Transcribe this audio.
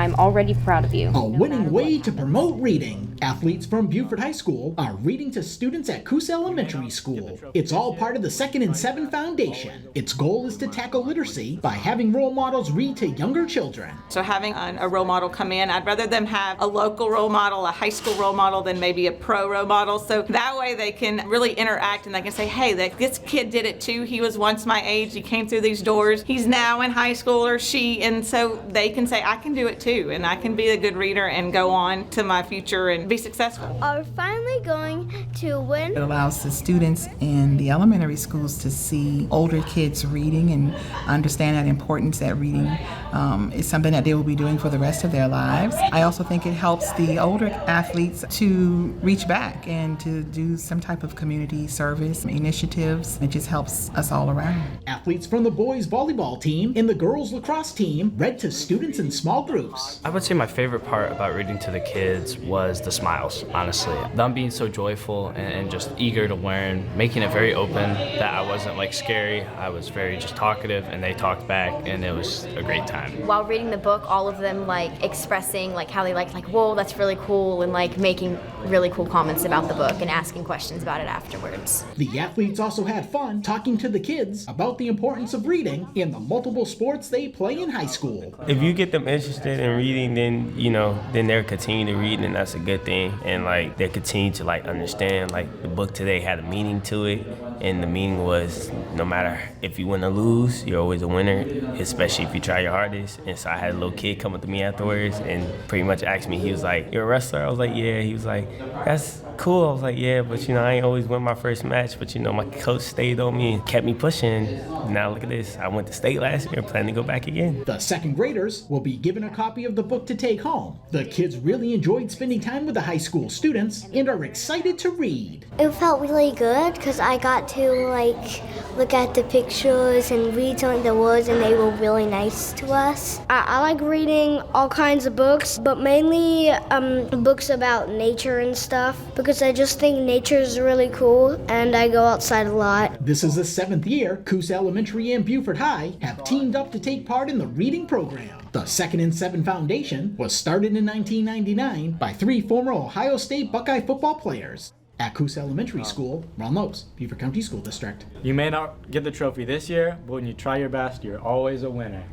I'm already proud of you. A winning way to promote reading. Athletes from Beaufort High School are reading to students at Coosa Elementary School. It's all part of the 2nd and 7 Foundation. Its goal is to tackle literacy by having role models read to younger children. So having a role model come in, I'd rather them have a local role model, a high school role model, than maybe a pro role model. So that way they can really interact and they can say, hey, this kid did it too. He was once my age. He came through these doors. He's now in high school, or she. And so they can say, I can do it too. And I can be a good reader and go on to my future and be successful. Are finally going to win. It allows the students in the elementary schools to see older kids reading and understand that importance that reading is something that they will be doing for the rest of their lives. I also think it helps the older athletes to reach back and to do some type of community service initiatives. It just helps us all around. Athletes from the boys volleyball team and the girls lacrosse team read to students in small groups. I would say my favorite part about reading to the kids was the smiles, honestly. Them being so joyful and just eager to learn, making it very open, that I wasn't like scary. I was very just talkative and they talked back, and it was a great time. While reading the book, all of them like expressing like how they like whoa, that's really cool, and like making really cool comments about the book and asking questions about it afterwards. The athletes also had fun talking to the kids about the importance of reading and the multiple sports they play in high school. If you get them interested in reading, then then they'll continue to read, and that's a good thing. And like they'll continue to like understand like the book today had a meaning to it, and the meaning was no matter if you win or lose, you're always a winner, especially if you try your hardest. And so I had a little kid come up to me afterwards and pretty much asked me, he was like, "You're a wrestler?" I was like, "Yeah." He was like, "That's cool." I was like, "Yeah, but I ain't always win my first match, but my coach stayed on me and kept me pushing. Now look at this. I went to state last year, plan to go back again." The second graders will be given a copy of the book to take home. The kids really enjoyed spending time with the high school students and are excited to read. It felt really good because I got to look at the pictures and read some of the words, and they were really nice to us. I like reading all kinds of books, but mainly books about nature and stuff, because I just think nature is really cool and I go outside a lot. This is the 7th year Coosa Elementary and Beaufort High have teamed up to take part in the reading program. The 2nd and 7 Foundation was started in 1999 by 3 former Ohio State Buckeye football players. At Coosa Elementary School, Ron Lopes, Beaufort County School District. You may not get the trophy this year, but when you try your best, you're always a winner.